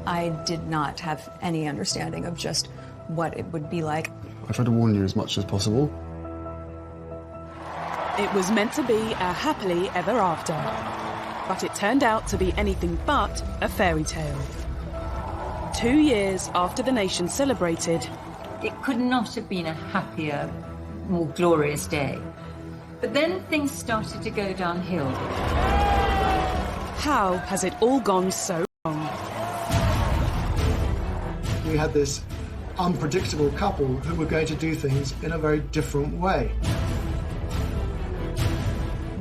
I did not have any understanding of just what it would be like. I tried to warn you as much as possible. It was meant to be a happily ever after, but it turned out to be anything but a fairy tale. 2 years after the nation celebrated, it could not have been a happier, more glorious day. But then things started to go downhill. How has it all gone so wrong? We had this unpredictable couple who were going to do things in a very different way.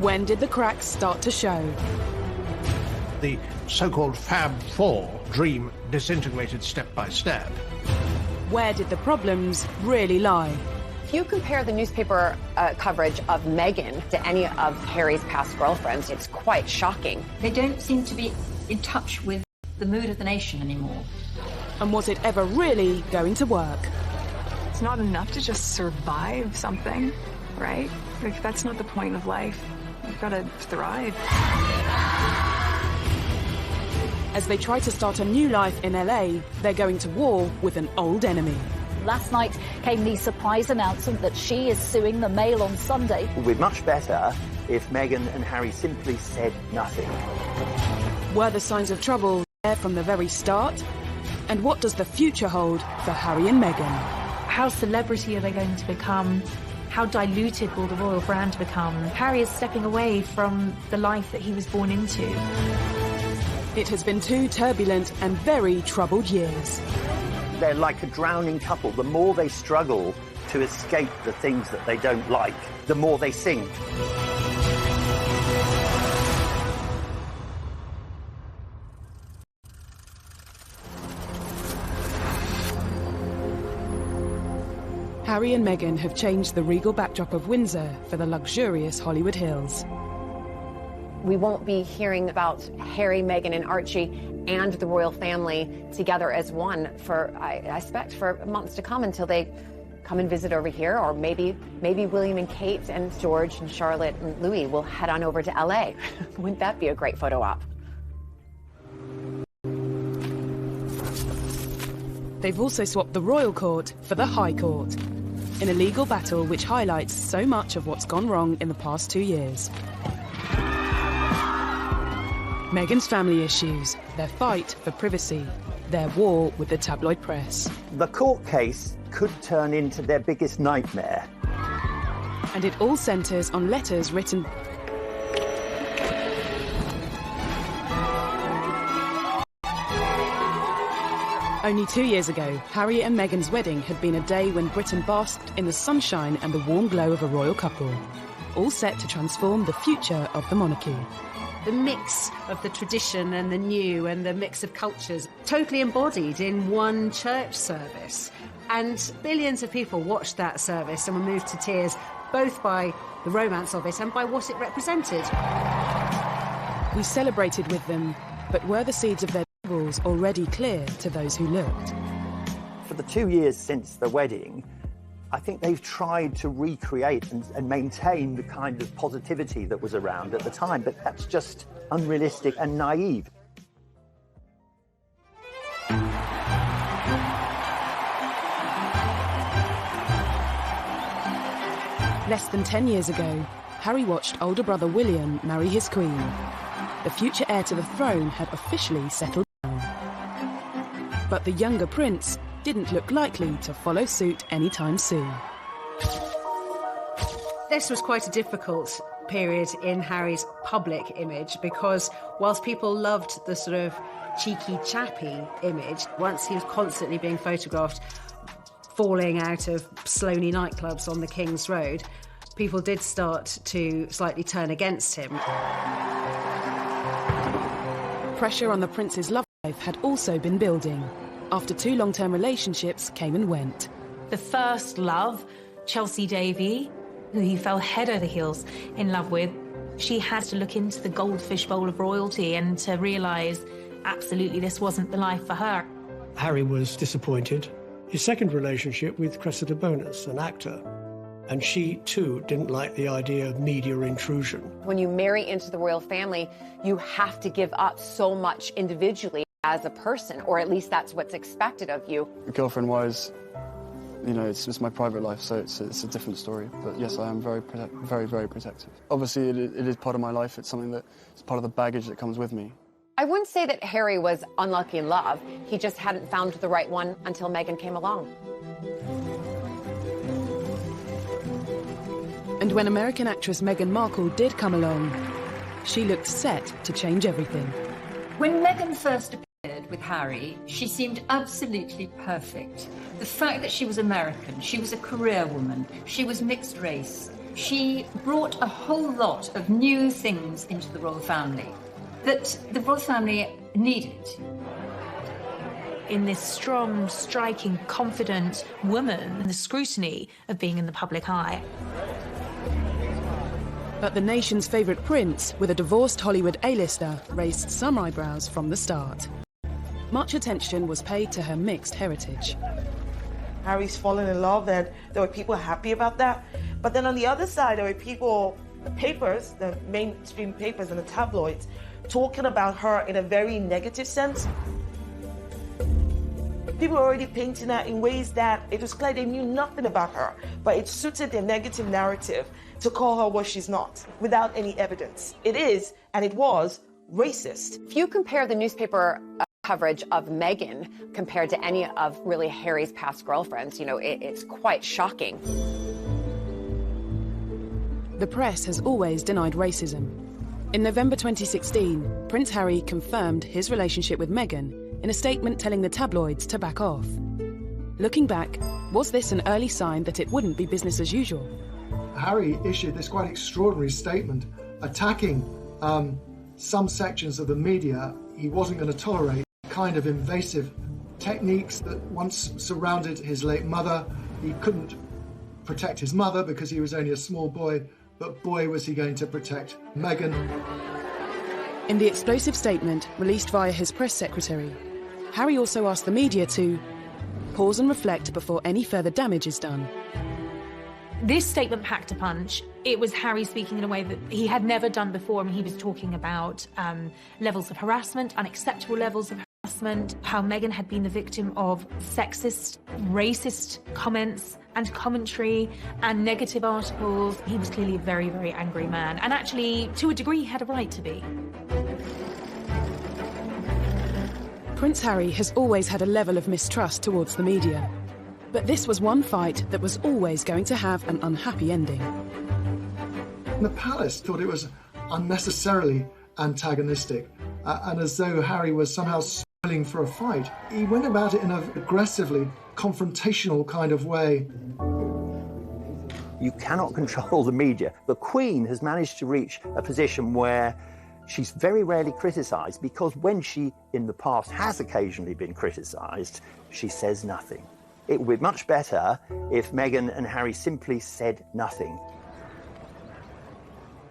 When did the cracks start to show? The so-called Fab Four dream disintegrated step by step. Where did the problems really lie? If you compare the newspaper coverage of Meghan to any of Harry's past girlfriends, it's quite shocking. They don't seem to be in touch with the mood of the nation anymore. And was it ever really going to work? It's not enough to just survive something, right? Like, that's not the point of life. You've got to thrive. As they try to start a new life in LA, they're going to war with an old enemy. Last night came the surprise announcement that she is suing the Mail on Sunday. It would be much better if Meghan and Harry simply said nothing. Were the signs of trouble there from the very start? And what does the future hold for Harry and Meghan? How celebrity are they going to become? How diluted will the royal brand become? Harry is stepping away from the life that he was born into. It has been 2 turbulent and very troubled years. They're like a drowning couple. The more they struggle to escape the things that they don't like, the more they sink. Harry and Meghan have changed the regal backdrop of Windsor for the luxurious Hollywood Hills. We won't be hearing about Harry, Meghan, and Archie and the royal family together as one for, I expect, for months to come until they come and visit over here, or maybe William and Kate and George and Charlotte and Louis will head on over to LA. Wouldn't that be a great photo op? They've also swapped the royal court for the High Court, in a legal battle which highlights so much of what's gone wrong in the past 2 years. Meghan's family issues, their fight for privacy, their war with the tabloid press. The court case could turn into their biggest nightmare. And it all centres on letters written Only 2 years ago, Harry and Meghan's wedding had been a day when Britain basked in the sunshine and the warm glow of a royal couple, all set to transform the future of the monarchy. The mix of the tradition and the new and the mix of cultures totally embodied in one church service. And billions of people watched that service and were moved to tears, both by the romance of it and by what it represented. We celebrated with them, but were the seeds of their troubles already clear to those who looked? For the 2 years since the wedding, I think they've tried to recreate and maintain the kind of positivity that was around at the time, but that's just unrealistic and naive. Less than 10 years ago, Harry watched older brother William marry his queen. The future heir to the throne had officially settled down. But the younger prince didn't look likely to follow suit anytime soon. This was quite a difficult period in Harry's public image because whilst people loved the sort of cheeky, chappy image, once he was constantly being photographed falling out of Sloane nightclubs on the King's Road, people did start to slightly turn against him. Pressure on the prince's love life had also been building. After 2 long-term relationships came and went. The first love, Chelsea Davy, who he fell head over heels in love with, she had to look into the goldfish bowl of royalty and to realise absolutely this wasn't the life for her. Harry was disappointed. His second relationship with Cressida Bonus, an actor, and she too didn't like the idea of media intrusion. When you marry into the royal family, you have to give up so much individually. as a person, or at least that's what's expected of you. Girlfriend-wise, you know, it's just my private life, so it's a different story. But yes, I am very, very protective. Obviously, it is part of my life. It's something that it's part of the baggage that comes with me. I wouldn't say that Harry was unlucky in love. He just hadn't found the right one until Meghan came along. And when American actress Meghan Markle did come along, she looked set to change everything. When Meghan first appeared with Harry, she seemed absolutely perfect. The fact that she was American, she was a career woman, she was mixed race, she brought a whole lot of new things into the royal family that the royal family needed. In this strong, striking, confident woman, and the scrutiny of being in the public eye. But the nation's favourite prince, with a divorced Hollywood A-lister, raised some eyebrows from the start. Much attention was paid to her mixed heritage. Harry's fallen in love, and there were people happy about that. But then on the other side, there were people, the papers, the mainstream papers and the tabloids, talking about her in a very negative sense. People were already painting her in ways that it was clear they knew nothing about her, but it suited their negative narrative to call her what she's not, without any evidence. It is, and it was, racist. If you compare the newspaper coverage of Meghan compared to any of really Harry's past girlfriends, you know, it's quite shocking. The press has always denied racism. In November 2016, Prince Harry confirmed his relationship with Meghan in a statement telling the tabloids to back off. Looking back, was this an early sign that it wouldn't be business as usual? Harry issued this quite extraordinary statement attacking some sections of the media he wasn't going to tolerate, kind of invasive techniques that once surrounded his late mother. He couldn't protect his mother because he was only a small boy, but boy was he going to protect Meghan. In the explosive statement released via his press secretary, Harry also asked the media to pause and reflect before any further damage is done. This statement packed a punch. It was Harry speaking in a way that he had never done before, and he was talking about levels of harassment, unacceptable levels of harassment, how Meghan had been the victim of sexist, racist comments and commentary and negative articles. He was clearly a very, very angry man, and actually, to a degree, he had a right to be. Prince Harry has always had a level of mistrust towards the media. But this was one fight that was always going to have an unhappy ending. The palace thought it was unnecessarily antagonistic, and as though Harry was somehow spoiling for a fight. He went about it in an aggressively confrontational kind of way. You cannot control the media. The Queen has managed to reach a position where she's very rarely criticised, because when she, in the past, has occasionally been criticised, she says nothing. It would be much better if Meghan and Harry simply said nothing.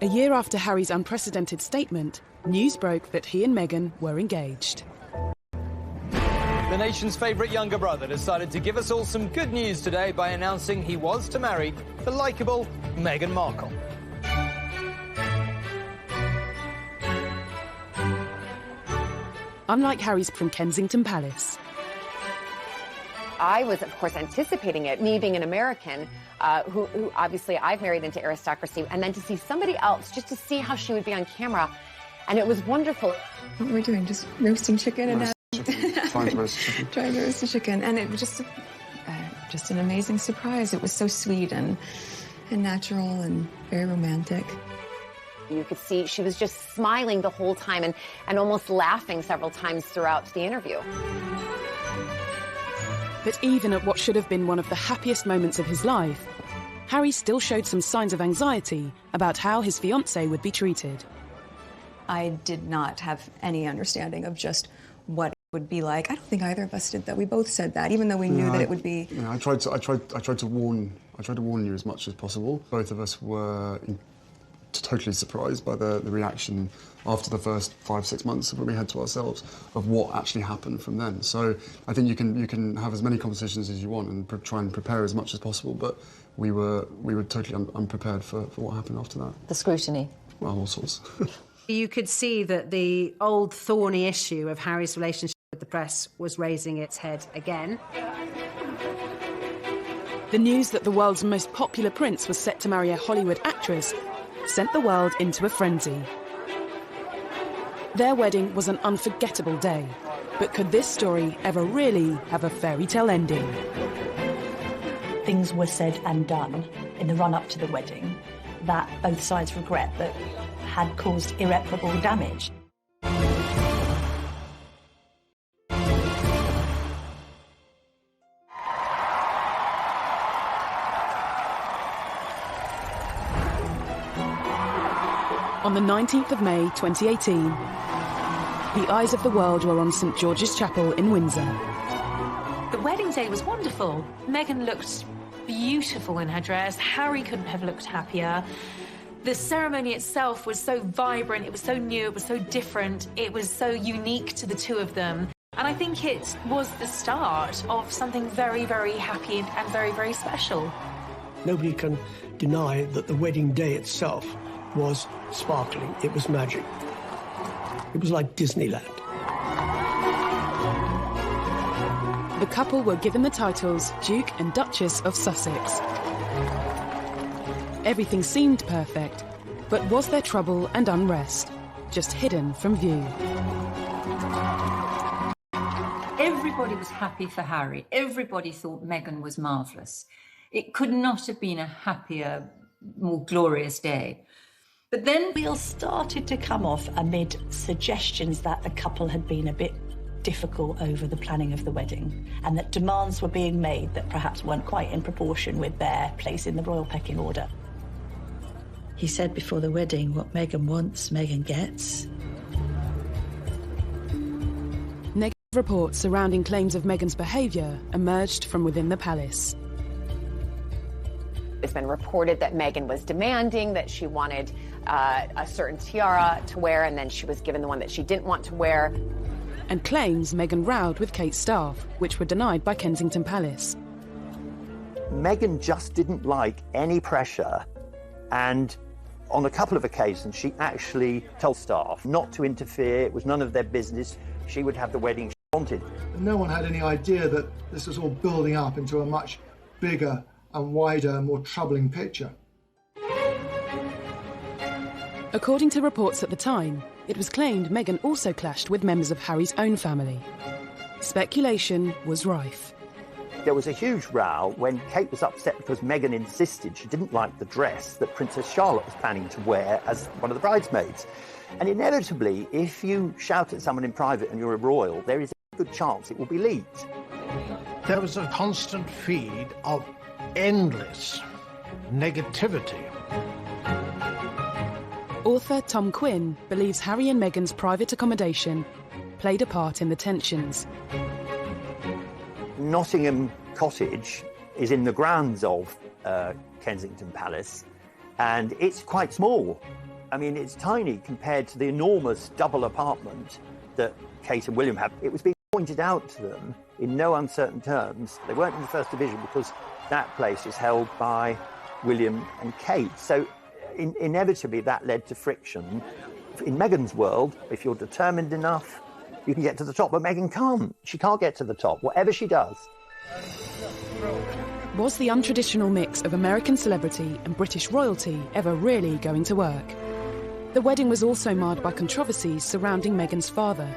A year after Harry's unprecedented statement, news broke that he and Meghan were engaged. The nation's favourite younger brother decided to give us all some good news today by announcing he was to marry the likeable Meghan Markle. Unlike Harry's from Kensington Palace. I was, of course, anticipating it, me being an American, who obviously I've married into aristocracy, and then to see somebody else, just to see how she would be on camera. And it was wonderful. What we're doing, just roasting chicken and Trying to roast chicken. Trying to roast the chicken. And it was just an amazing surprise. It was so sweet and natural and very romantic. You could see she was just smiling the whole time and almost laughing several times throughout the interview. But even at what should have been one of the happiest moments of his life, Harry still showed some signs of anxiety about how his fiancée would be treated. I did not have any understanding of just what it would be like. I don't think either of us did that. We both said that, even though we knew that it would be. I tried to warn you as much as possible. Both of us were totally surprised by the reaction after the first 5-6 months of what we had to ourselves of what actually happened from then. So I think you can have as many conversations as you want and try and prepare as much as possible, but we were totally unprepared for what happened after that. The scrutiny. Well, all sorts. You could see that the old thorny issue of Harry's relationship The press was raising its head again. The news that the world's most popular prince was set to marry a Hollywood actress sent the world into a frenzy. Their wedding was an unforgettable day, but could this story ever really have a fairy tale ending? Things were said and done in the run-up to the wedding that both sides regret that had caused irreparable damage. On the 19th of May 2018, the eyes of the world were on St George's Chapel in Windsor. The wedding day was wonderful. Meghan looked beautiful in her dress. Harry couldn't have looked happier. The ceremony itself was so vibrant, it was so new, it was so different, it was so unique to the two of them. And I think it was the start of something very, very happy and very, very special. Nobody can deny that the wedding day itself was sparkling. It was magic. It was like Disneyland. The couple were given the titles Duke and Duchess of Sussex. Everything seemed perfect, but was there trouble and unrest, just hidden from view? Everybody was happy for Harry. Everybody thought Meghan was marvellous. It could not have been a happier, more glorious day. But then wheels started to come off amid suggestions that the couple had been a bit difficult over the planning of the wedding and that demands were being made that perhaps weren't quite in proportion with their place in the royal pecking order. He said before the wedding, what Meghan wants, Meghan gets. Negative reports surrounding claims of Meghan's behaviour emerged from within the palace. It's been reported that Meghan was demanding that she wanted a certain tiara to wear, and then she was given the one that she didn't want to wear. And claims Meghan rowed with Kate's staff, which were denied by Kensington Palace. Meghan just didn't like any pressure, and on a couple of occasions she actually told staff not to interfere. It was none of their business. She would have the wedding she wanted. No one had any idea that this was all building up into a much bigger and wider and more troubling picture. According to reports at the time, it was claimed Meghan also clashed with members of Harry's own family. Speculation was rife. There was a huge row when Kate was upset because Meghan insisted she didn't like the dress that Princess Charlotte was planning to wear as one of the bridesmaids. And inevitably, if you shout at someone in private and you're a royal, there is a good chance it will be leaked. There was a constant feed of endless negativity. Author Tom Quinn believes Harry and Meghan's private accommodation played a part in the tensions. Nottingham Cottage is in the grounds of Kensington Palace, and it's quite small. I mean, it's tiny compared to the enormous double apartment that Kate and William have. It was being pointed out to them in no uncertain terms. They weren't in the First Division because that place is held by William and Kate. So inevitably that led to friction. In Meghan's world, if you're determined enough, you can get to the top, but Meghan can't. She can't get to the top, whatever she does. Was the untraditional mix of American celebrity and British royalty ever really going to work? The wedding was also marred by controversies surrounding Meghan's father.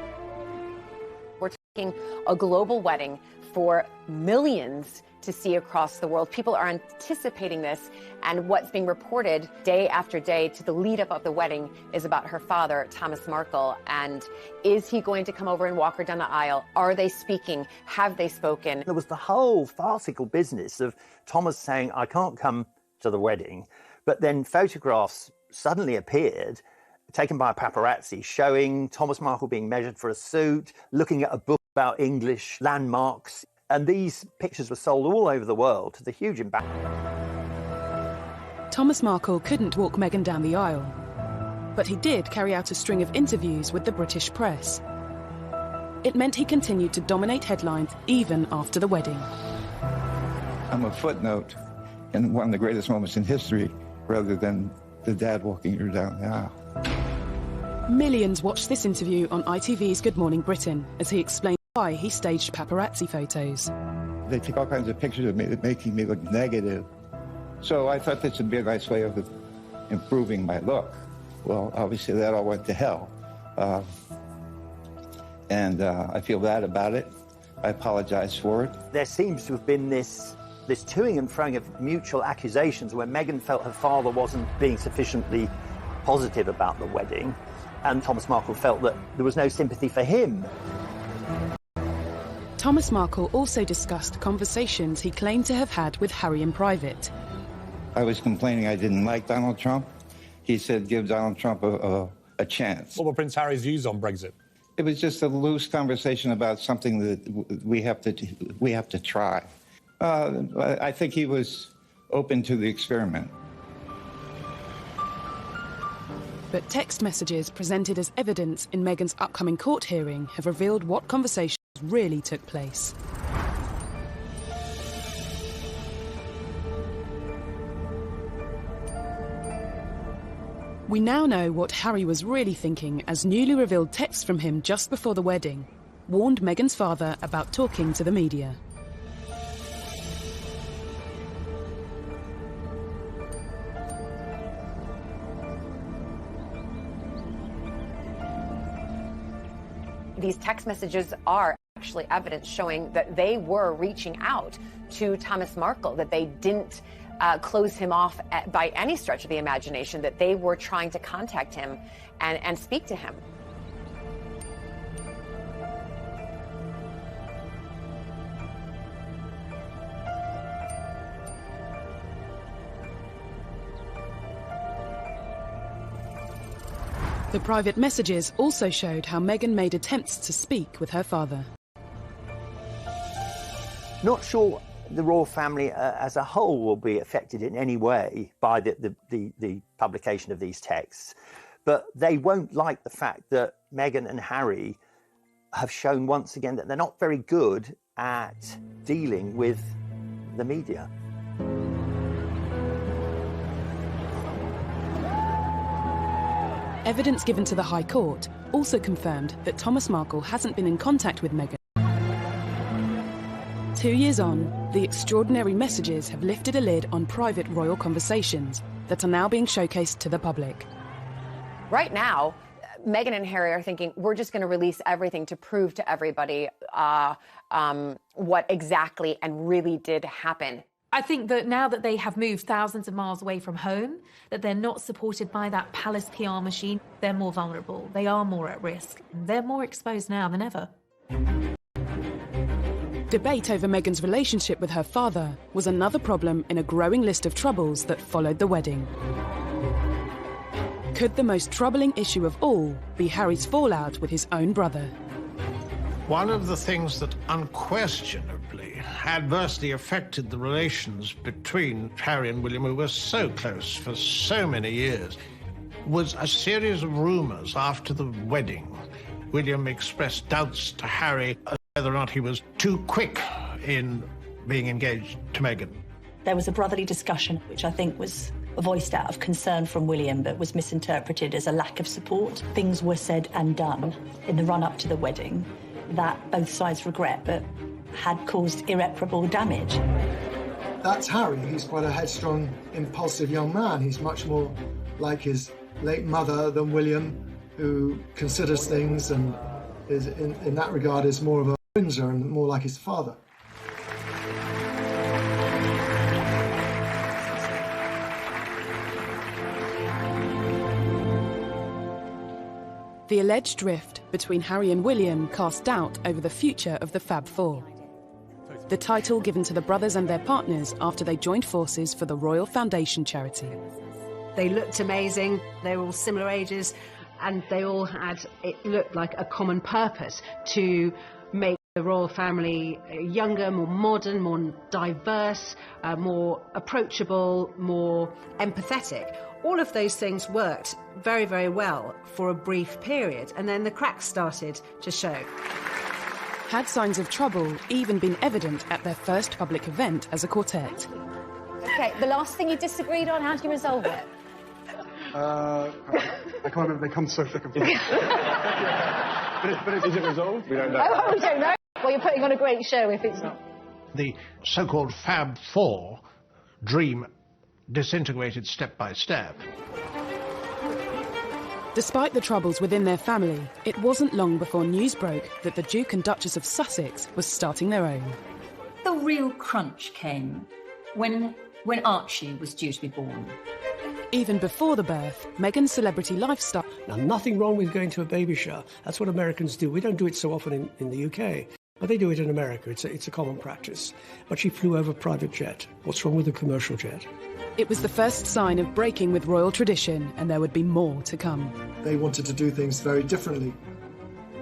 We're talking a global wedding for millions to see across the world. People are anticipating this, and what's being reported day after day to the lead up of the wedding is about her father, Thomas Markle, and is he going to come over and walk her down the aisle? Are they speaking? Have they spoken? There was the whole farcical business of Thomas saying, I can't come to the wedding, but then photographs suddenly appeared, taken by a paparazzi, showing Thomas Markle being measured for a suit, looking at a book about English landmarks. And these pictures were sold all over the world to the huge impact. Thomas Markle couldn't walk Meghan down the aisle, but he did carry out a string of interviews with the British press. It meant he continued to dominate headlines even after the wedding. I'm a footnote in one of the greatest moments in history, rather than the dad walking her down the aisle. Millions watched this interview on ITV's Good Morning Britain as he explained why he staged paparazzi photos. They take all kinds of pictures of me that making me look negative. So I thought this would be a nice way of improving my look. Well, obviously that all went to hell. And I feel bad about it. I apologize for it. There seems to have been this toing and froing of mutual accusations where Meghan felt her father wasn't being sufficiently positive about the wedding, and Thomas Markle felt that there was no sympathy for him. Thomas Markle also discussed conversations he claimed to have had with Harry in private. I was complaining I didn't like Donald Trump. He said, give Donald Trump a chance. What were Prince Harry's views on Brexit? It was just a loose conversation about something that we have to try. I think he was open to the experiment. But text messages presented as evidence in Meghan's upcoming court hearing have revealed what conversations really took place. We now know what Harry was really thinking as newly revealed texts from him just before the wedding warned Meghan's father about talking to the media. These text messages are actually evidence showing that they were reaching out to Thomas Markle, that they didn't close him off by any stretch of the imagination, that they were trying to contact him and speak to him. The private messages also showed how Meghan made attempts to speak with her father. Not sure the royal family as a whole will be affected in any way by the publication of these texts, but they won't like the fact that Meghan and Harry have shown once again that they're not very good at dealing with the media. Evidence given to the High Court also confirmed that Thomas Markle hasn't been in contact with Meghan. 2 years on, the extraordinary messages have lifted a lid on private royal conversations that are now being showcased to the public. Right now, Meghan and Harry are thinking, we're just going to release everything to prove to everybody what exactly and really did happen. I think that now that they have moved thousands of miles away from home, that they're not supported by that palace PR machine, they're more vulnerable, they are more at risk, they're more exposed now than ever. Debate over Meghan's relationship with her father was another problem in a growing list of troubles that followed the wedding. Could the most troubling issue of all be Harry's fallout with his own brother? One of the things that unquestionably adversely affected the relations between Harry and William, who were so close for so many years, was a series of rumours after the wedding. William expressed doubts to Harry as whether or not he was too quick in being engaged to Meghan. There was a brotherly discussion, which I think was voiced out of concern from William, but was misinterpreted as a lack of support. Things were said and done in the run-up to the wedding that both sides regret, but had caused irreparable damage. That's Harry. He's quite a headstrong, impulsive young man. He's much more like his late mother than William, who considers things and is, in that regard, is more of a Windsor and more like his father. The alleged rift between Harry and William cast doubt over the future of the Fab Four, the title given to the brothers and their partners after they joined forces for the Royal Foundation charity. They looked amazing, they were all similar ages, and they all had, it looked like a common purpose to make the royal family younger, more modern, more diverse, more approachable, more empathetic. All of those things worked very, very well for a brief period, and then the cracks started to show. Had signs of trouble even been evident at their first public event as a quartet? Okay, the last thing you disagreed on, how do you resolve it? I can't remember, they come so thick and fast. But is it resolved? We don't know. Oh, we don't know. Well, you're putting on a great show if it's not. The so-called Fab Four dream disintegrated step by step. Despite the troubles within their family, it wasn't long before news broke that the Duke and Duchess of Sussex was starting their own. The real crunch came when Archie was due to be born. Even before the birth, Meghan's celebrity lifestyle... Now, nothing wrong with going to a baby shower. That's what Americans do. We don't do it so often in the UK, but they do it in America. It's a common practice. But she flew over a private jet. What's wrong with a commercial jet? It was the first sign of breaking with royal tradition, and there would be more to come. They wanted to do things very differently.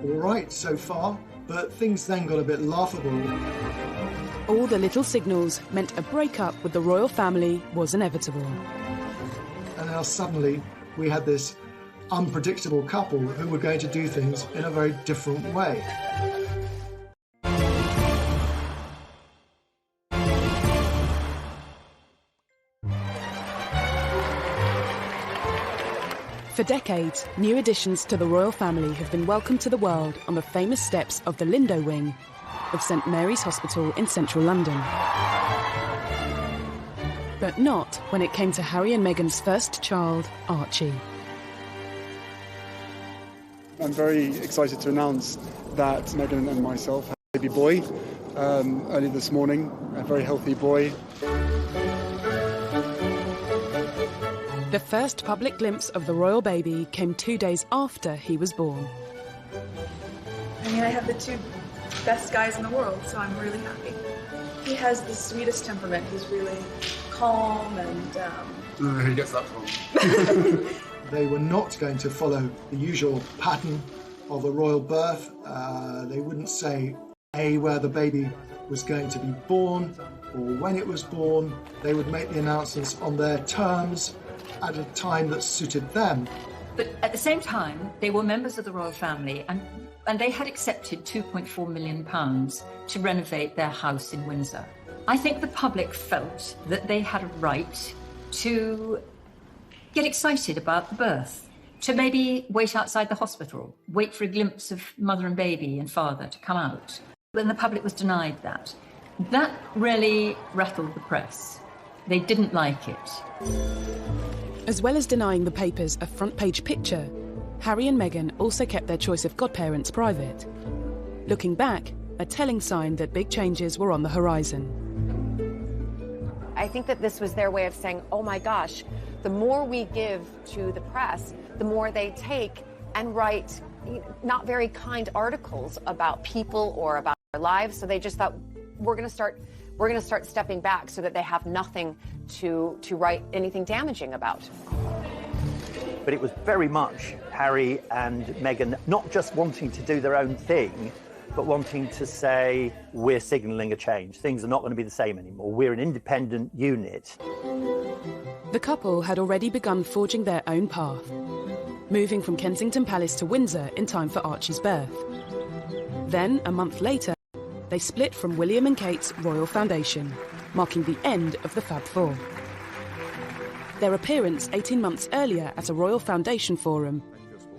All right, so far, but things then got a bit laughable. All the little signals meant a breakup with the royal family was inevitable. And now suddenly we had this unpredictable couple who were going to do things in a very different way. For decades, new additions to the royal family have been welcomed to the world on the famous steps of the Lindo wing of St Mary's Hospital in central London. But not when it came to Harry and Meghan's first child, Archie. I'm very excited to announce that Meghan and myself had a baby boy early this morning, a very healthy boy. The first public glimpse of the royal baby came 2 days after he was born. I mean, I have the two best guys in the world, so I'm really happy. He has the sweetest temperament. He's really calm and... I don't know who gets that from. They were not going to follow the usual pattern of a royal birth. They wouldn't say, A, where the baby was going to be born or when it was born. They would make the announcements on their terms at a time that suited them. But at the same time, they were members of the royal family and they had accepted £2.4 million to renovate their house in Windsor. I think the public felt that they had a right to get excited about the birth, to maybe wait outside the hospital, wait for a glimpse of mother and baby and father to come out. But the public was denied that. That really rattled the press. They didn't like it. As well as denying the papers a front-page picture, Harry and Meghan also kept their choice of godparents private. Looking back, a telling sign that big changes were on the horizon. I think that this was their way of saying, oh my gosh, the more we give to the press, the more they take and write not very kind articles about people or about their lives. So they just thought, we're going to start stepping back so that they have nothing to write anything damaging about. But it was very much Harry and Meghan not just wanting to do their own thing, but wanting to say, we're signalling a change. Things are not going to be the same anymore. We're an independent unit. The couple had already begun forging their own path, moving from Kensington Palace to Windsor in time for Archie's birth. Then, a month later, they split from William and Kate's Royal Foundation, marking the end of the Fab Four. Their appearance 18 months earlier at a Royal Foundation forum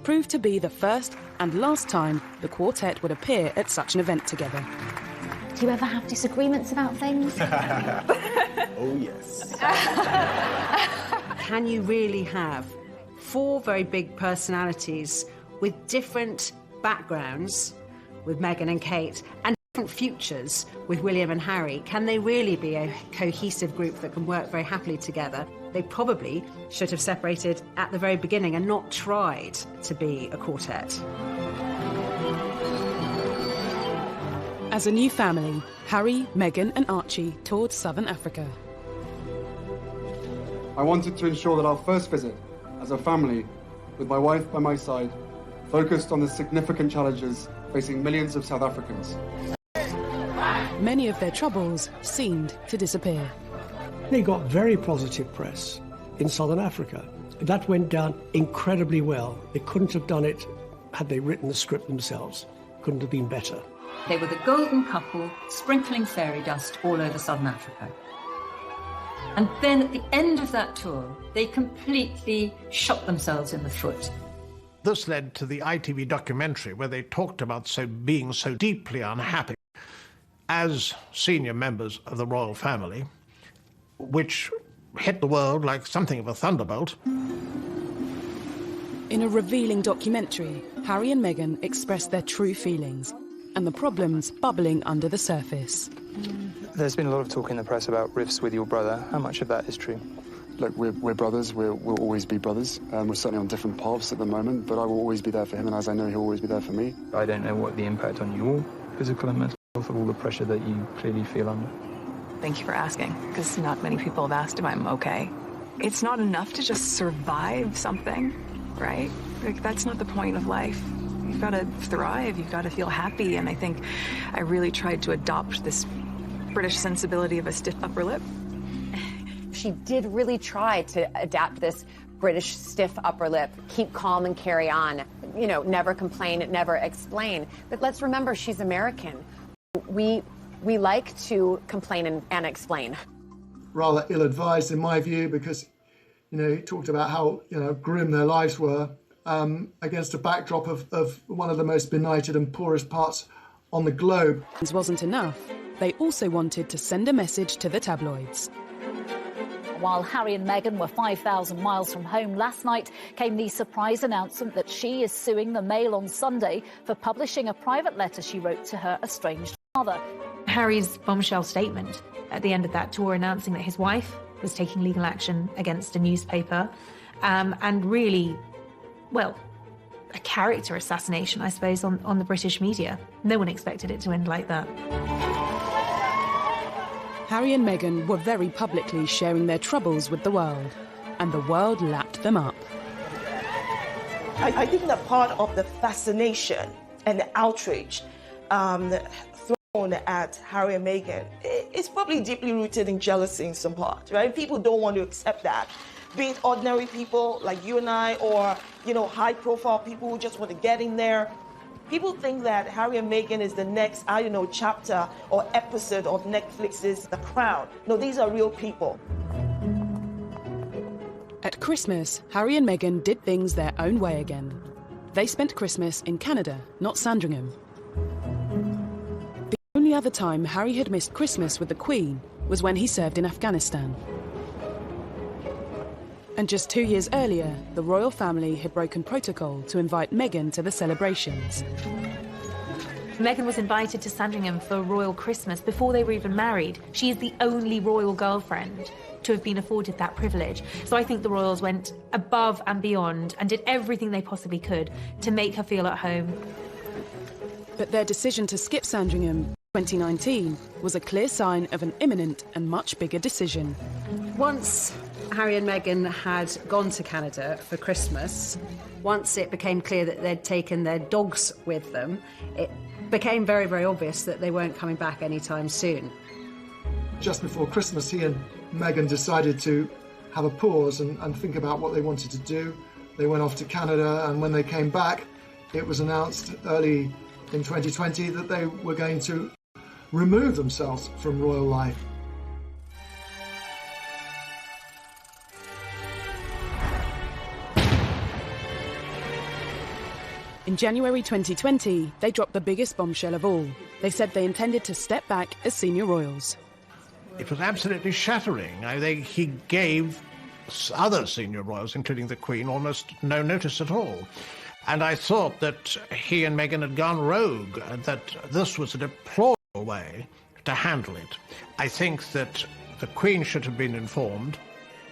proved to be the first and last time the quartet would appear at such an event together. Do you ever have disagreements about things? Oh, yes. Can you really have four very big personalities with different backgrounds, with Meghan and Kate, and different futures with William and Harry? Can they really be a cohesive group that can work very happily together? They probably should have separated at the very beginning and not tried to be a quartet. As a new family, Harry, Meghan and Archie toured Southern Africa. I wanted to ensure that our first visit, as a family, with my wife by my side, focused on the significant challenges facing millions of South Africans. Many of their troubles seemed to disappear. They got very positive press in Southern Africa. That went down incredibly well. They couldn't have done it had they written the script themselves. Couldn't have been better. They were the golden couple sprinkling fairy dust all over Southern Africa. And then at the end of that tour, they completely shot themselves in the foot. This led to the ITV documentary where they talked about being so deeply unhappy as senior members of the royal family, which hit the world like something of a thunderbolt. In a revealing documentary, Harry and Meghan express their true feelings and the problems bubbling under the surface. There's been a lot of talk in the press about rifts with your brother. How much of that is true? Look, we're brothers. We'll always be brothers. We're certainly on different paths at the moment, but I will always be there for him, and as I know he'll always be there for me. I don't know what the impact on your physical and mental health of all the pressure that you clearly feel under. Thank you for asking, because not many people have asked if I'm okay. It's not enough to just survive something, right? Like, that's not the point of life. You've got to thrive, you've got to feel happy, and I think I really tried to adopt this British sensibility of a stiff upper lip. She did really try to adapt this British stiff upper lip, keep calm and carry on, you know, never complain, never explain. But let's remember, she's American. We like to complain and explain. Rather ill-advised in my view, because, you know, he talked about how, you know, grim their lives were against a backdrop of one of the most benighted and poorest parts on the globe. This wasn't enough. They also wanted to send a message to the tabloids. While Harry and Meghan were 5,000 miles from home last night, came the surprise announcement that she is suing the Mail on Sunday for publishing a private letter she wrote to her estranged father. Harry's bombshell statement at the end of that tour announcing that his wife was taking legal action against a newspaper, and really, well, a character assassination, I suppose, on the British media. No one expected it to end like that. Harry and Meghan were very publicly sharing their troubles with the world, and the world lapped them up. I think that part of the fascination and the outrage thrown at Harry and Meghan is probably deeply rooted in jealousy in some part, right? People don't want to accept that. Be it ordinary people like you and I, or, you know, high-profile people who just want to get in there. People think that Harry and Meghan is the next, I don't know, chapter or episode of Netflix's The Crown. No, these are real people. At Christmas, Harry and Meghan did things their own way again. They spent Christmas in Canada, not Sandringham. The only other time Harry had missed Christmas with the Queen was when he served in Afghanistan. And just 2 years earlier, the royal family had broken protocol to invite Meghan to the celebrations. Meghan was invited to Sandringham for royal Christmas before they were even married. She is the only royal girlfriend to have been afforded that privilege. So I think the royals went above and beyond and did everything they possibly could to make her feel at home. But their decision to skip Sandringham in 2019 was a clear sign of an imminent and much bigger decision. Once Harry and Meghan had gone to Canada for Christmas, once it became clear that they'd taken their dogs with them, it became very, very obvious that they weren't coming back anytime soon. Just before Christmas, he and Meghan decided to have a pause and think about what they wanted to do. They went off to Canada, and when they came back, it was announced early in 2020 that they were going to remove themselves from royal life. In January 2020, they dropped the biggest bombshell of all. They said they intended to step back as senior royals. It was absolutely shattering. He gave other senior royals, including the Queen, almost no notice at all. And I thought that he and Meghan had gone rogue, and that this was a deplorable way to handle it. I think that the Queen should have been informed.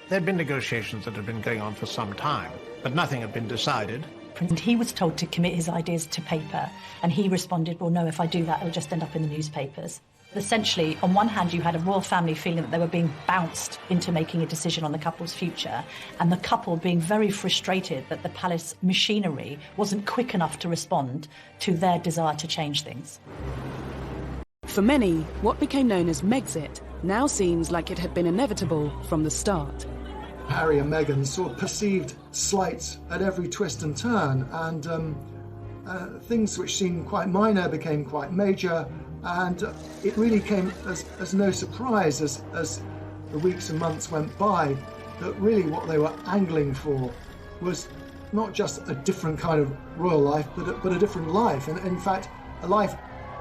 There had been negotiations that had been going on for some time, but nothing had been decided. And he was told to commit his ideas to paper, and he responded, well, no, if I do that, it'll just end up in the newspapers. Essentially, on one hand, you had a royal family feeling that they were being bounced into making a decision on the couple's future, and the couple being very frustrated that the palace machinery wasn't quick enough to respond to their desire to change things. For many, what became known as Megxit now seems like it had been inevitable from the start. Harry and Meghan saw perceived slights at every twist and turn, and things which seemed quite minor became quite major, and it really came as no surprise as the weeks and months went by that really what they were angling for was not just a different kind of royal life, but a different life, and in fact a life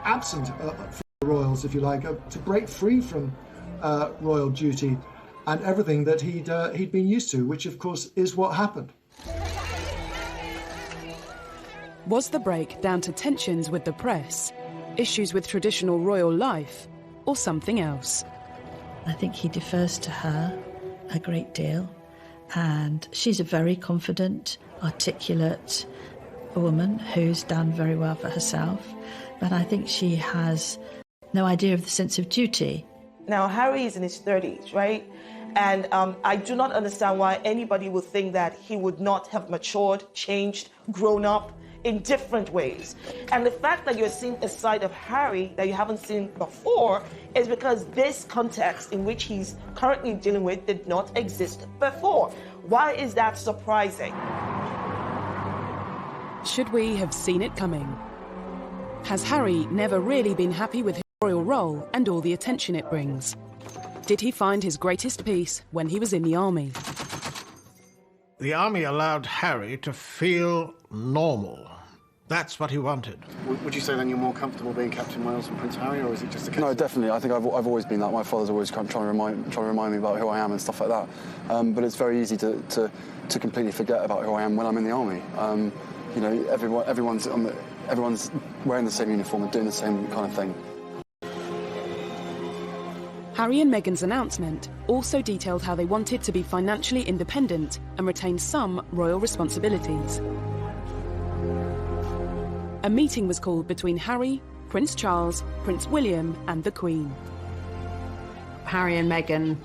absent from the royals, if you like, to break free from royal duty and everything that he'd been used to, which of course is what happened. Was the break down to tensions with the press, issues with traditional royal life, or something else? I think he defers to her a great deal, and she's a very confident, articulate woman who's done very well for herself, but I think she has no idea of the sense of duty. Now, Harry is in his 30s, right? And I do not understand why anybody would think that he would not have matured, changed, grown up in different ways. And the fact that you're seeing a side of Harry that you haven't seen before is because this context in which he's currently dealing with did not exist before. Why is that surprising? Should we have seen it coming? Has Harry never really been happy with his royal role and all the attention it brings? Did he find his greatest peace when he was in the army? The army allowed Harry to feel normal. That's what he wanted. Would you say then you're more comfortable being Captain Wales than Prince Harry, or is it just a case? No, definitely. I think I've always been that. My father's always trying to remind me about who I am and stuff like that. But it's very easy to completely forget about who I am when I'm in the army. You know, everyone's wearing the same uniform and doing the same kind of thing. Harry and Meghan's announcement also detailed how they wanted to be financially independent and retain some royal responsibilities. A meeting was called between Harry, Prince Charles, Prince William and the Queen. Harry and Meghan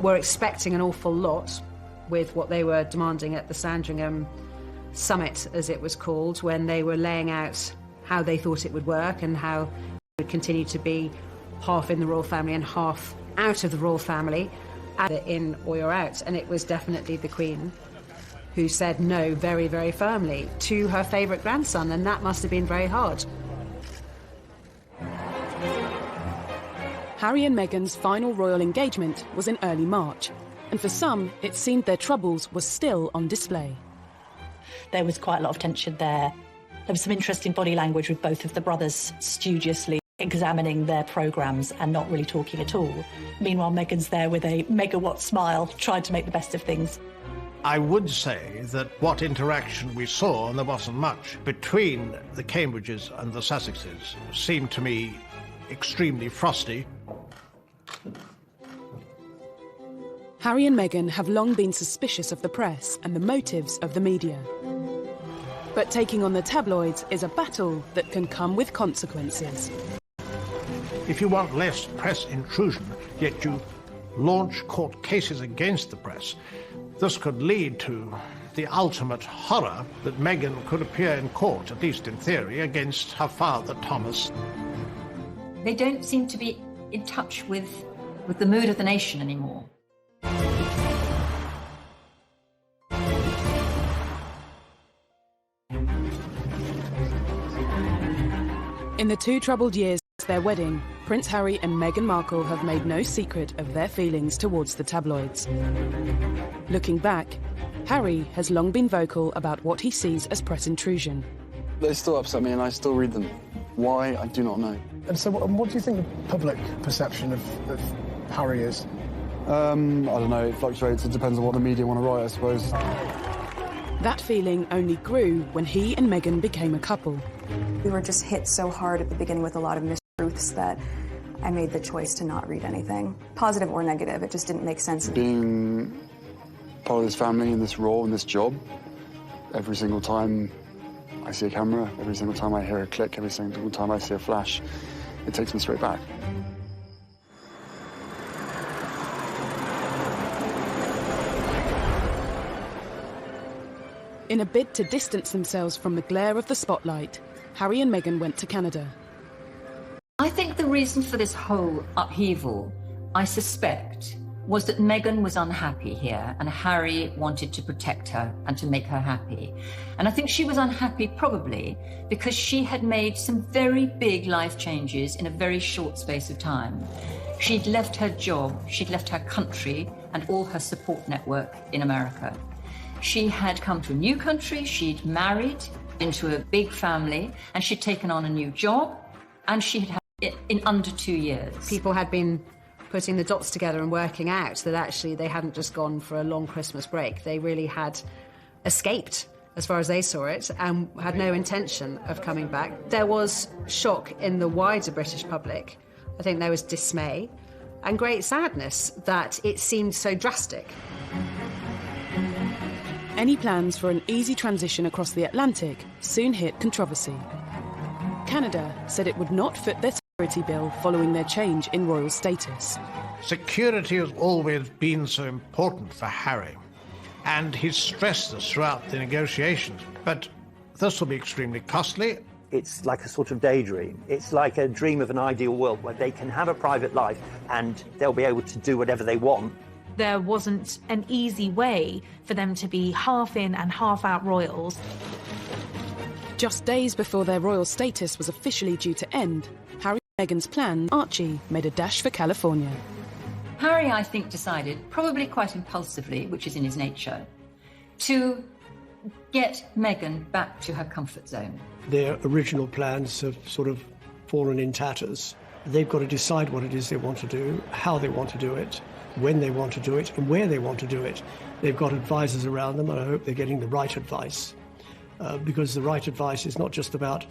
were expecting an awful lot with what they were demanding at the Sandringham Summit, as it was called, when they were laying out how they thought it would work and how it would continue to be half in the royal family and half out of the royal family, either in or you're out. And it was definitely the Queen who said no very, very firmly to her favourite grandson, and that must have been very hard. Harry and Meghan's final royal engagement was in early March, and for some, it seemed their troubles were still on display. There was quite a lot of tension there. There was some interesting body language with both of the brothers studiously examining their programmes and not really talking at all. Meanwhile, Meghan's there with a megawatt smile, trying to make the best of things. I would say that what interaction we saw, and there wasn't much, between the Cambridges and the Sussexes seemed to me extremely frosty. Harry and Meghan have long been suspicious of the press and the motives of the media. But taking on the tabloids is a battle that can come with consequences. If you want less press intrusion, yet you launch court cases against the press, this could lead to the ultimate horror that Meghan could appear in court, at least in theory, against her father, Thomas. They don't seem to be in touch with the mood of the nation anymore. In the 2 troubled years since their wedding, Prince Harry and Meghan Markle have made no secret of their feelings towards the tabloids. Looking back, Harry has long been vocal about what he sees as press intrusion. They still upset me and I still read them. Why, I do not know. And so what do you think the public perception of Harry is? I don't know, it fluctuates. It depends on what the media want to write, I suppose. That feeling only grew when he and Meghan became a couple. We were just hit so hard at the beginning with a lot of mistruths that I made the choice to not read anything, positive or negative. It just didn't make sense. Being part of this family and this role and this job, every single time I see a camera, every single time I hear a click, every single time I see a flash, it takes me straight back. In a bid to distance themselves from the glare of the spotlight, Harry and Meghan went to Canada. I think the reason for this whole upheaval, I suspect, was that Meghan was unhappy here and Harry wanted to protect her and to make her happy. And I think she was unhappy probably because she had made some very big life changes in a very short space of time. She'd left her job, she'd left her country and all her support network in America. She had come to a new country, she'd married into a big family, and she'd taken on a new job, and she had had in under 2 years. People had been putting the dots together and working out that actually they hadn't just gone for a long Christmas break. They really had escaped, as far as they saw it, and had no intention of coming back. There was shock in the wider British public. I think there was dismay and great sadness that it seemed so drastic. Any plans for an easy transition across the Atlantic soon hit controversy. Canada said it would not foot their security bill following their change in royal status. Security has always been so important for Harry, and he's stressed this throughout the negotiations. But this will be extremely costly. It's like a sort of daydream. It's like a dream of an ideal world where they can have a private life and they'll be able to do whatever they want. There wasn't an easy way for them to be half in and half out royals. Just days before their royal status was officially due to end, Harry and Meghan's plan, Archie, made a dash for California. Harry, I think, decided, probably quite impulsively, which is in his nature, to get Meghan back to her comfort zone. Their original plans have sort of fallen in tatters. They've got to decide what it is they want to do, how they want to do it, when they want to do it, and where they want to do it. They've got advisors around them, and I hope they're getting the right advice. Because the right advice is not just about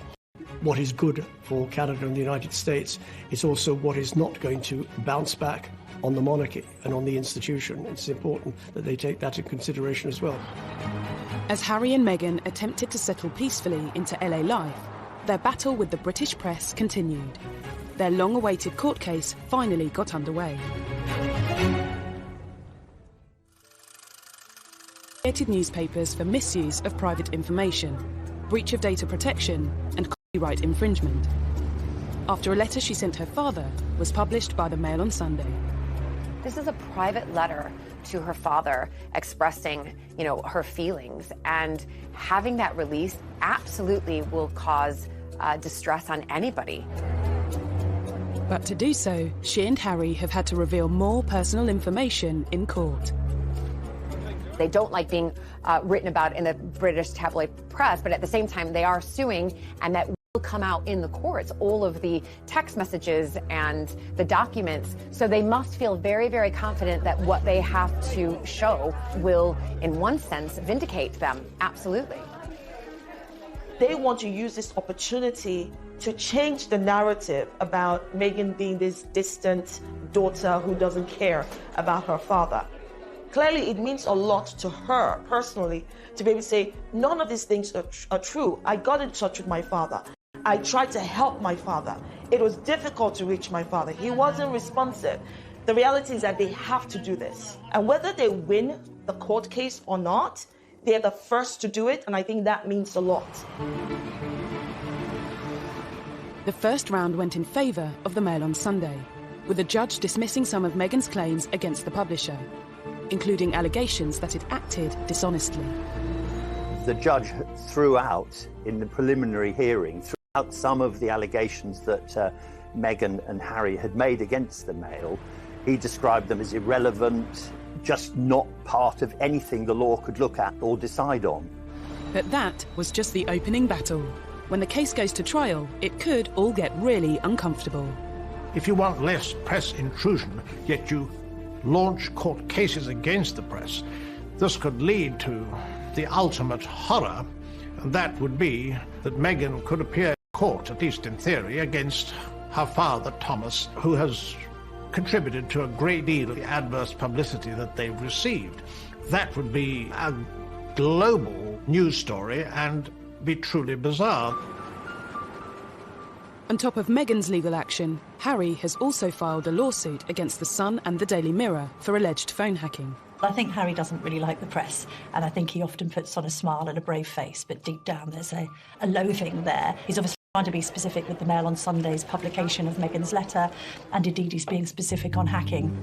what is good for Canada and the United States, it's also what is not going to bounce back on the monarchy and on the institution. It's important that they take that into consideration as well. As Harry and Meghan attempted to settle peacefully into LA life, their battle with the British press continued. Their long-awaited court case finally got underway. Newspapers for misuse of private information, breach of data protection, and copyright infringement. After a letter she sent her father was published by the Mail on Sunday. This is a private letter to her father expressing, her feelings, and having that released absolutely will cause distress on anybody. But to do so, she and Harry have had to reveal more personal information in court. They don't like being written about in the British tabloid press, but at the same time, they are suing, and that will come out in the courts, all of the text messages and the documents. So they must feel very, very confident that what they have to show will, in one sense, vindicate them. Absolutely. They want to use this opportunity to change the narrative about Meghan being this distant daughter who doesn't care about her father. Clearly, it means a lot to her personally to be able to say, none of these things are true. I got in touch with my father. I tried to help my father. It was difficult to reach my father. He wasn't responsive. The reality is that they have to do this. And whether they win the court case or not, they're the first to do it, and I think that means a lot. The first round went in favour of the Mail on Sunday, with the judge dismissing some of Meghan's claims against the publisher, including allegations that it acted dishonestly. The judge threw out, in the preliminary hearing, some of the allegations that Meghan and Harry had made against the Mail. He described them as irrelevant, just not part of anything the law could look at or decide on. But that was just the opening battle. When the case goes to trial, it could all get really uncomfortable. If you want less press intrusion, yet you launch court cases against the press, this could lead to the ultimate horror, and that would be that Meghan could appear in court, at least in theory, against her father, Thomas, who has contributed to a great deal of the adverse publicity that they've received. That would be a global news story and be truly bizarre. On top of Meghan's legal action, Harry has also filed a lawsuit against The Sun and the Daily Mirror for alleged phone hacking. I think Harry doesn't really like the press, and I think he often puts on a smile and a brave face, but deep down there's a loathing there. He's obviously trying to be specific with the Mail on Sunday's publication of Meghan's letter, and indeed he's being specific on hacking.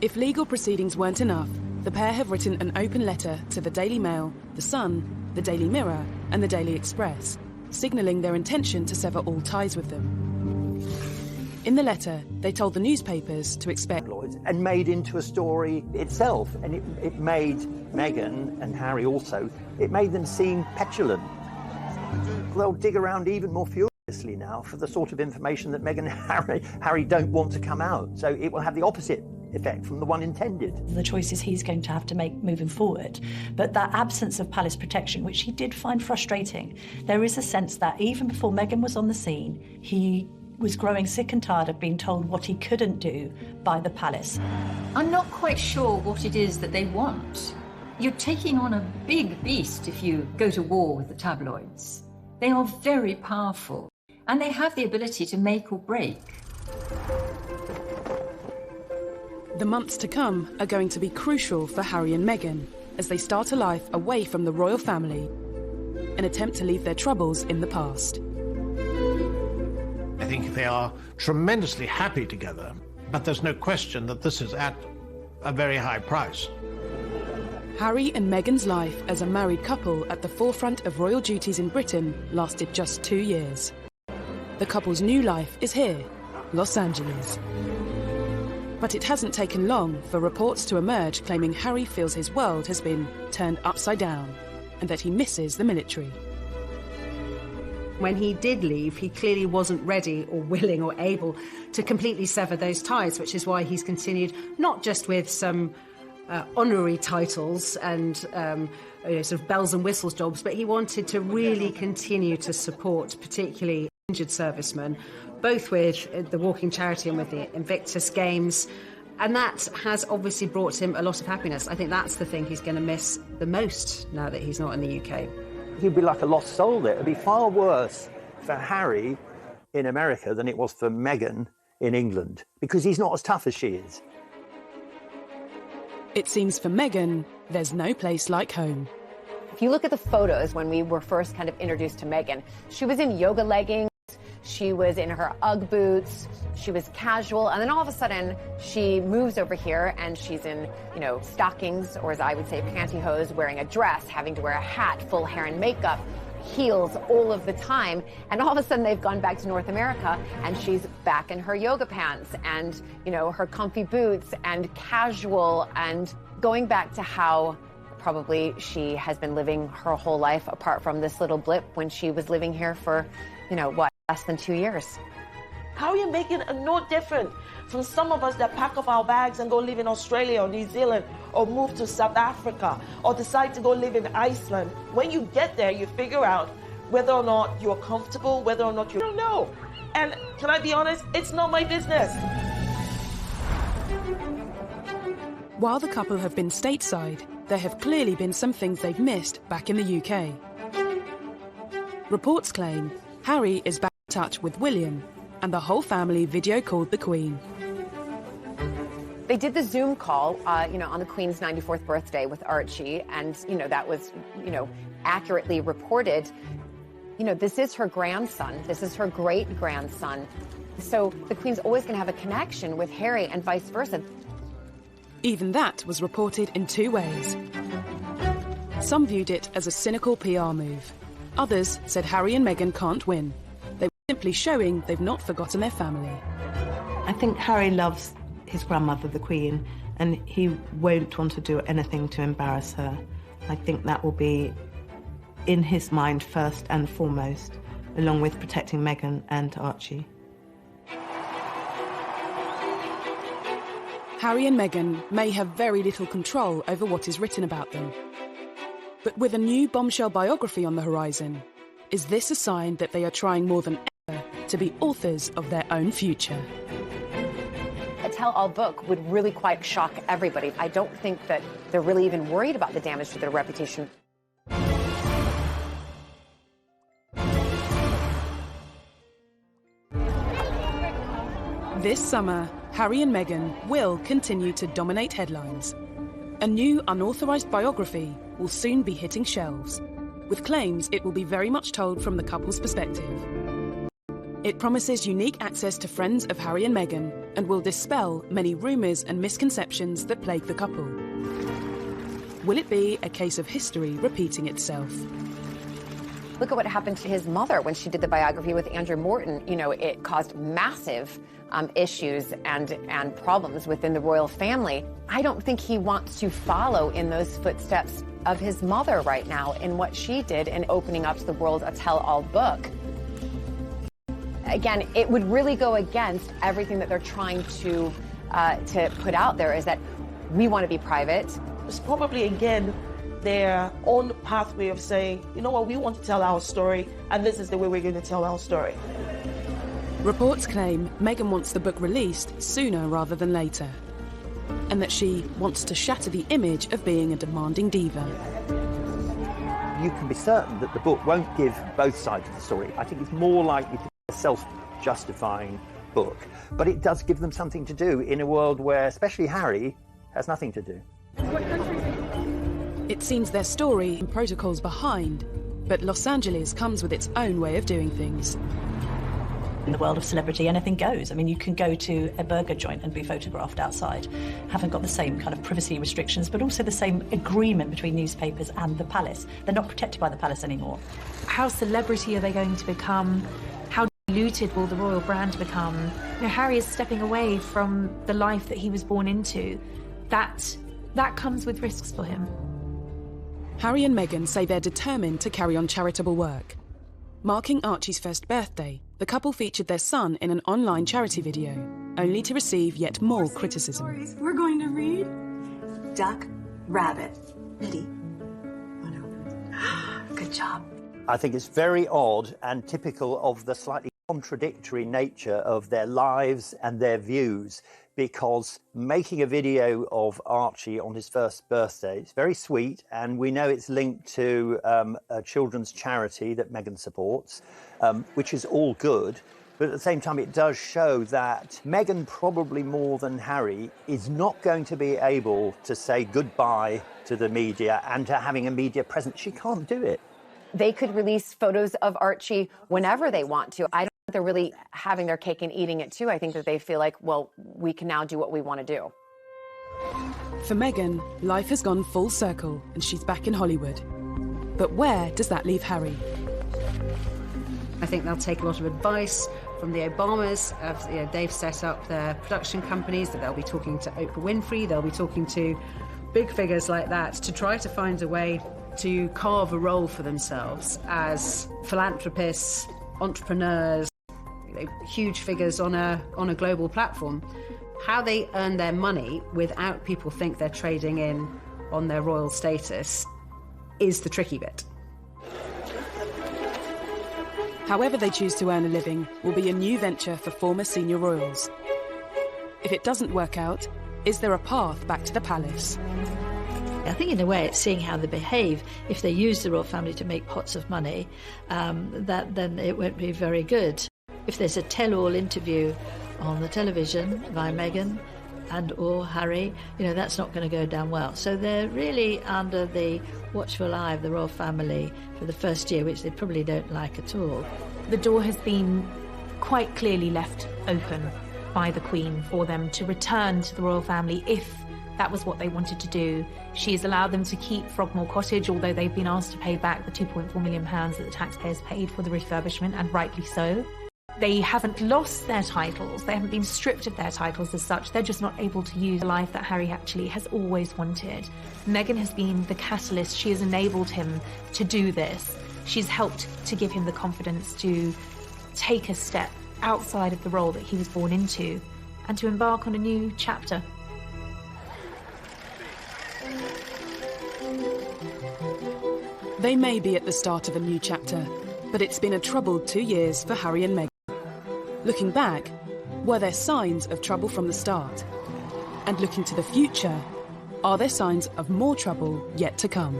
If legal proceedings weren't enough, the pair have written an open letter to the Daily Mail, The Sun, the Daily Mirror and the Daily Express, signalling their intention to sever all ties with them. In the letter, they told the newspapers to expect... And made into a story itself, and it made Meghan and Harry also, it made them seem petulant. They'll dig around even more furiously. now for the sort of information that Meghan and Harry don't want to come out. So it will have the opposite effect from the one intended. The choices he's going to have to make moving forward. But that absence of palace protection, which he did find frustrating, there is a sense that even before Meghan was on the scene, he was growing sick and tired of being told what he couldn't do by the palace. I'm not quite sure what it is that they want. You're taking on a big beast if you go to war with the tabloids. They are very powerful, and they have the ability to make or break. The months to come are going to be crucial for Harry and Meghan as they start a life away from the royal family, an attempt to leave their troubles in the past. I think they are tremendously happy together, but there's no question that this is at a very high price. Harry and Meghan's life as a married couple at the forefront of royal duties in Britain lasted just 2 years. The couple's new life is here, Los Angeles. But it hasn't taken long for reports to emerge claiming Harry feels his world has been turned upside down and that he misses the military. When he did leave, he clearly wasn't ready or willing or able to completely sever those ties, which is why he's continued not just with some honorary titles and sort of bells and whistles jobs, but he wanted to really continue to support particularly injured servicemen, both with the Walking Charity and with the Invictus Games. And that has obviously brought him a lot of happiness. I think that's the thing he's going to miss the most now that he's not in the UK. He'd be like a lost soul there. It'd be far worse for Harry in America than it was for Meghan in England, because he's not as tough as she is. It seems for Meghan, there's no place like home. If you look at the photos when we were first kind of introduced to Meghan, she was in yoga leggings, she was in her Ugg boots, she was casual, and then all of a sudden she moves over here and she's in, stockings, or as I would say, pantyhose, wearing a dress, having to wear a hat, full hair and makeup, heels all of the time, and all of a sudden they've gone back to North America and she's back in her yoga pants and her comfy boots and casual, and going back to how probably she has been living her whole life apart from this little blip when she was living here for less than 2 years. Harry and Meghan are no different from some of us that pack up our bags and go live in Australia or New Zealand or move to South Africa or decide to go live in Iceland. When you get there, you figure out whether or not you're comfortable, whether or not you don't know. And can I be honest? It's not my business. While the couple have been stateside, there have clearly been some things they've missed back in the UK. Reports claim Harry is back in touch with William, and the whole family video called the Queen. They did the Zoom call, on the Queen's 94th birthday with Archie, and, that was, accurately reported. This is her grandson. This is her great-grandson. So the Queen's always going to have a connection with Harry and vice versa. Even that was reported in 2 ways. Some viewed it as a cynical PR move. Others said Harry and Meghan can't win. They were simply showing they've not forgotten their family. I think Harry loves his grandmother, the Queen, and he won't want to do anything to embarrass her. I think that will be in his mind first and foremost, along with protecting Meghan and Archie. Harry and Meghan may have very little control over what is written about them. But with a new bombshell biography on the horizon, is this a sign that they are trying more than ever to be authors of their own future? A tell-all book would really quite shock everybody. I don't think that they're really even worried about the damage to their reputation. This summer, Harry and Meghan will continue to dominate headlines. A new unauthorised biography will soon be hitting shelves, with claims it will be very much told from the couple's perspective. It promises unique access to friends of Harry and Meghan and will dispel many rumours and misconceptions that plague the couple. Will it be a case of history repeating itself? Look at what happened to his mother when she did the biography with Andrew Morton. It caused massive issues and problems within the royal family. I don't think he wants to follow in those footsteps of his mother right now in what she did in opening up to the world a tell-all book. again, it would really go against everything that they're trying to put out there, is that we want to be private. It's probably, again, their own pathway of saying, you know what, we want to tell our story, and this is the way we're going to tell our story. Reports claim Meghan wants the book released sooner rather than later, and that she wants to shatter the image of being a demanding diva. You can be certain that the book won't give both sides of the story. I think it's more likely to be a self-justifying book, but it does give them something to do in a world where, especially Harry, has nothing to do. It seems their story and protocols behind, but Los Angeles comes with its own way of doing things. In the world of celebrity, anything goes. I mean, you can go to a burger joint and be photographed outside. Haven't got the same kind of privacy restrictions, but also the same agreement between newspapers and the palace. They're not protected by the palace anymore. How celebrity are they going to become? How diluted will the royal brand become? You know, Harry is stepping away from the life that he was born into. That comes with risks for him. Harry and Meghan say they're determined to carry on charitable work. Marking Archie's first birthday, the couple featured their son in an online charity video, only to receive yet more criticism. We're going to read Duck, Rabbit. Ready? Oh, no. Good job. I think it's very odd and typical of the slightly contradictory nature of their lives and their views, because making a video of Archie on his first birthday is very sweet, and we know it's linked to a children's charity that Meghan supports, which is all good. But at the same time, it does show that Meghan, probably more than Harry, is not going to be able to say goodbye to the media and to having a media presence. She can't do it. They could release photos of Archie whenever they want to. I don't think they're really having their cake and eating it too. I think that they feel like, well, we can now do what we want to do. For Meghan, life has gone full circle and she's back in Hollywood. But where does that leave Harry? I think they'll take a lot of advice from the Obamas. They've set up their production companies, that they'll be talking to Oprah Winfrey, they'll be talking to big figures like that to try to find a way to carve a role for themselves as philanthropists, entrepreneurs, huge figures on a global platform. How they earn their money without people think they're trading in on their royal status is the tricky bit. However they choose to earn a living will be a new venture for former senior royals. If it doesn't work out, is there a path back to the palace? I think in a way it's seeing how they behave. If they use the royal family to make pots of money, then it won't be very good. If there's a tell-all interview on the television by Meghan and or Harry, that's not going to go down well. So they're really under the watchful eye of the royal family for the first year, which they probably don't like at all. The door has been quite clearly left open by the Queen for them to return to the royal family if that was what they wanted to do. She has allowed them to keep Frogmore Cottage, although they've been asked to pay back the £2.4 million that the taxpayers paid for the refurbishment, and rightly so. They haven't lost their titles, they haven't been stripped of their titles as such, they're just not able to use the life that Harry actually has always wanted. Meghan has been the catalyst, she has enabled him to do this. She's helped to give him the confidence to take a step outside of the role that he was born into and to embark on a new chapter. They may be at the start of a new chapter, but it's been a troubled 2 years for Harry and Meghan. Looking back, were there signs of trouble from the start? And looking to the future, are there signs of more trouble yet to come?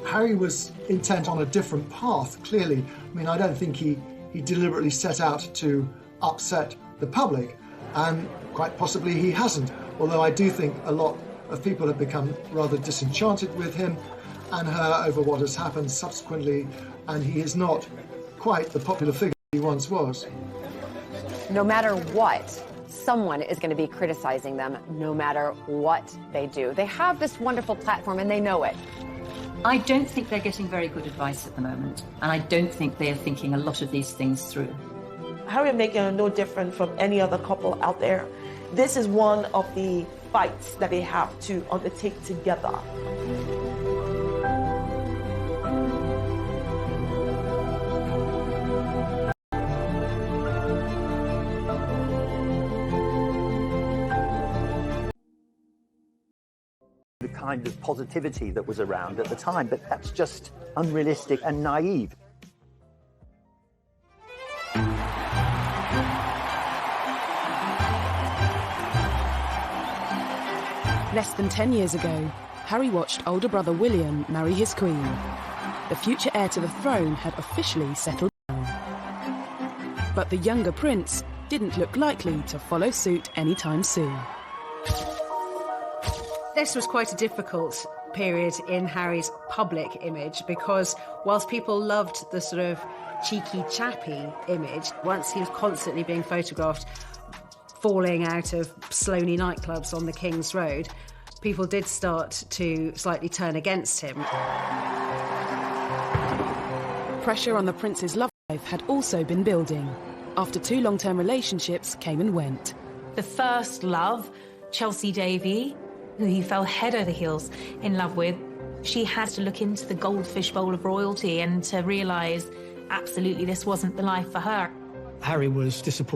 Harry was intent on a different path, clearly. I mean, I don't think he deliberately set out to upset the public, and quite possibly he hasn't. Although I do think a lot of people have become rather disenchanted with him and her over what has happened subsequently, and he is not quite the popular figure he once was. No matter what, someone is going to be criticizing them, no matter what they do. They have this wonderful platform and they know it. I don't think they're getting very good advice at the moment, and I don't think they are thinking a lot of these things through. Harry and Meghan are no different from any other couple out there. This is one of the fights that they have to undertake together. kind of positivity that was around at the time, but that's just unrealistic and naive. Less than 10 years ago, Harry watched older brother William marry his queen. The future heir to the throne had officially settled down. But the younger prince didn't look likely to follow suit anytime soon. This was quite a difficult period in Harry's public image because whilst people loved the sort of cheeky, chappy image, once he was constantly being photographed falling out of Sloane nightclubs on the King's Road, people did start to slightly turn against him. Pressure on the prince's love life had also been building. After 2 long-term relationships came and went. The first love, Chelsea Davy, who he fell head over heels in love with, she had to look into the goldfish bowl of royalty and to realise absolutely this wasn't the life for her. Harry was disappointed